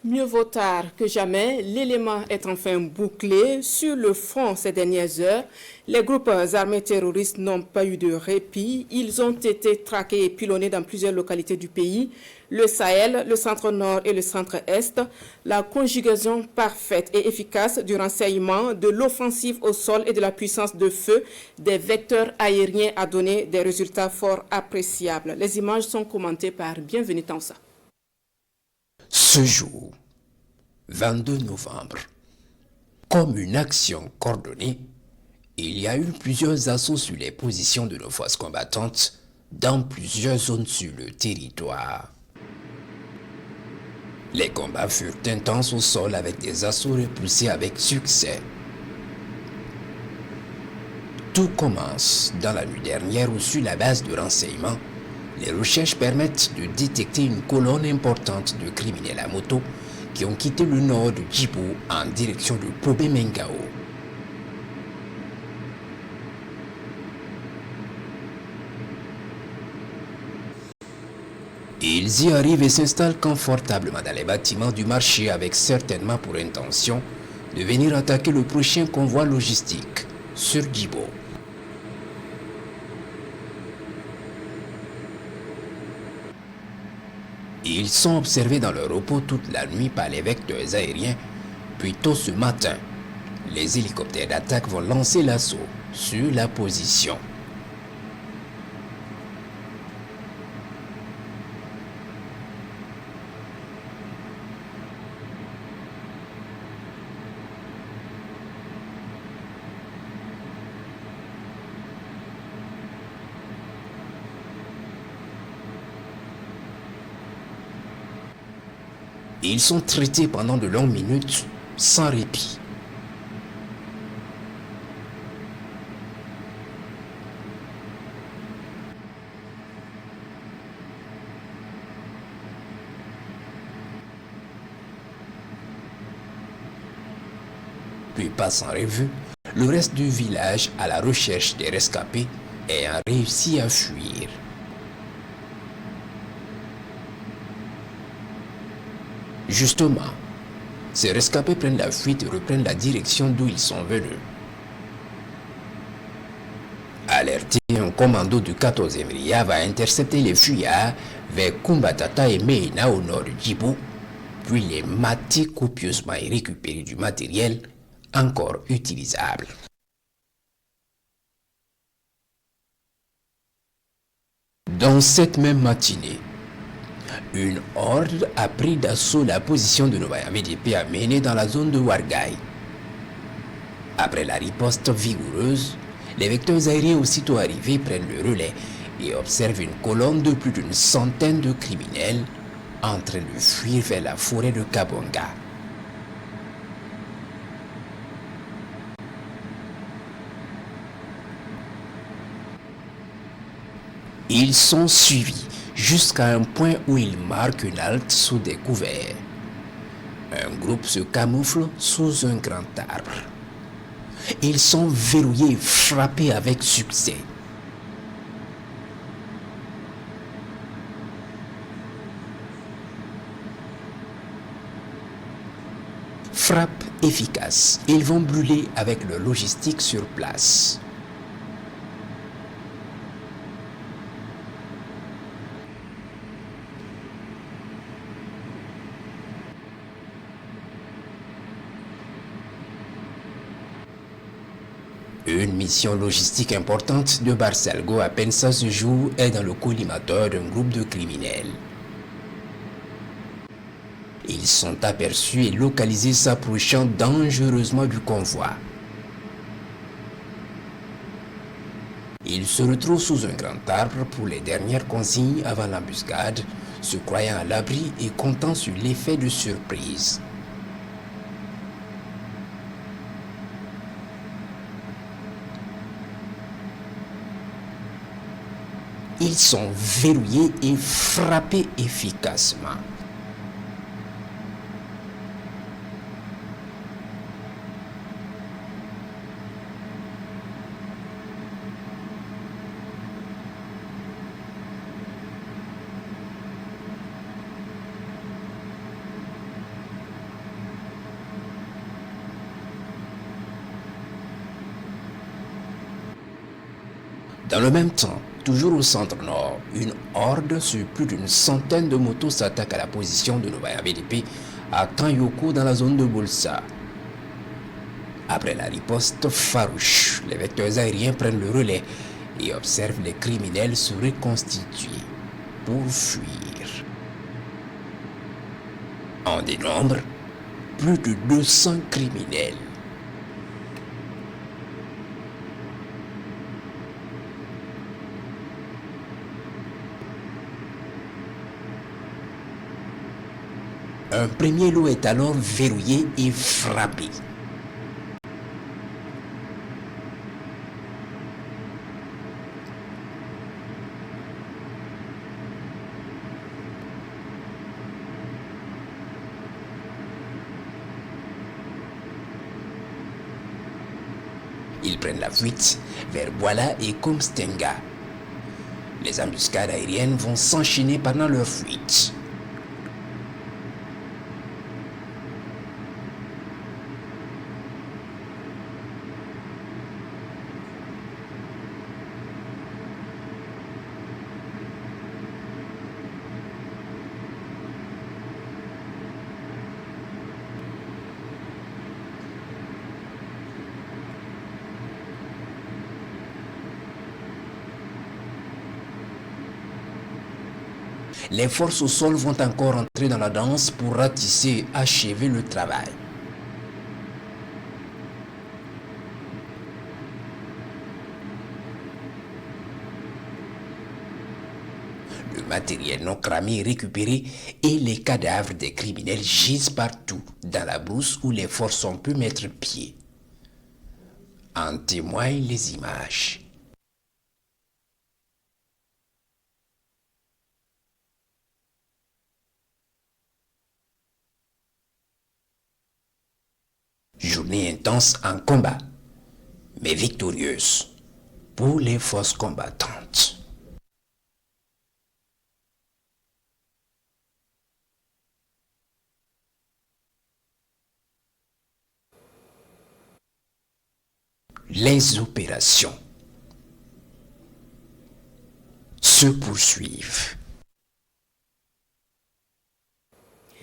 Mieux vaut tard que jamais, l'élément est enfin bouclé. Sur le front ces dernières heures, les groupes armés terroristes n'ont pas eu de répit. Ils ont été traqués et pilonnés dans plusieurs localités du pays. Le Sahel, le centre-nord et le centre-est. La conjugaison parfaite et efficace du renseignement, de l'offensive au sol et de la puissance de feu des vecteurs aériens a donné des résultats fort appréciables. Les images sont commentées par Bienvenue Tansa. Ce jour, 22 novembre, comme une action coordonnée, il y a eu plusieurs assauts sur les positions de nos forces combattantes dans plusieurs zones sur le territoire. Les combats furent intenses au sol avec des assauts repoussés avec succès. Tout commence dans la nuit dernière où, sur la base de renseignements, les recherches permettent de détecter une colonne importante de criminels à moto qui ont quitté le nord de Djibo en direction de Pobé-Mengao. Ils y arrivent et s'installent confortablement dans les bâtiments du marché avec certainement pour intention de venir attaquer le prochain convoi logistique sur Djibo. Ils sont observés dans leur repos toute la nuit par les vecteurs aériens, puis tôt ce matin, les hélicoptères d'attaque vont lancer l'assaut sur la position. Ils sont traités pendant de longues minutes sans répit. Puis passe en revue le reste du village à la recherche des rescapés ayant réussi à fuir. Justement, ces rescapés prennent la fuite et reprennent la direction d'où ils sont venus. Alerté, un commando du 14e RIA va intercepter les fuyards vers Kumbatata et Meina au nord de Djibo, puis les mater copieusement et récupérer du matériel encore utilisable. Dans cette même matinée, une horde a pris d'assaut la position de Novaya VDP amenée dans la zone de Wargaï. Après la riposte vigoureuse, les vecteurs aériens aussitôt arrivés prennent le relais et observent une colonne de plus d'une centaine de criminels en train de fuir vers la forêt de Kabonga. Ils sont suivis jusqu'à un point où ils marquent une halte sous des couverts. Un groupe se camoufle sous un grand arbre. Ils sont verrouillés et frappés avec succès. Frappe efficace. Ils vont brûler avec leur logistique sur place. Une mission logistique importante de Barcelgo à peine ça se joue est dans le collimateur d'un groupe de criminels. Ils sont aperçus et localisés s'approchant dangereusement du convoi. Ils se retrouvent sous un grand arbre pour les dernières consignes avant l'embuscade, se croyant à l'abri et comptant sur l'effet de surprise. Ils sont verrouillés et frappés efficacement. Dans le même temps, toujours au centre-nord, une horde sur plus d'une centaine de motos s'attaque à la position de Novaya BDP à Kanyoko dans la zone de Bolsa. Après la riposte farouche, les vecteurs aériens prennent le relais et observent les criminels se reconstituer pour fuir. En dénombre, plus de 200 criminels. Un premier lot est alors verrouillé et frappé. Ils prennent la fuite vers Boala et Kumstenga. Les embuscades aériennes vont s'enchaîner pendant leur fuite. Les forces au sol vont encore entrer dans la danse pour ratisser et achever le travail. Le matériel non cramé est récupéré et les cadavres des criminels gisent partout dans la brousse où les forces ont pu mettre pied. En témoignent les images. Journée intense en combat, mais victorieuse pour les forces combattantes. Les opérations se poursuivent.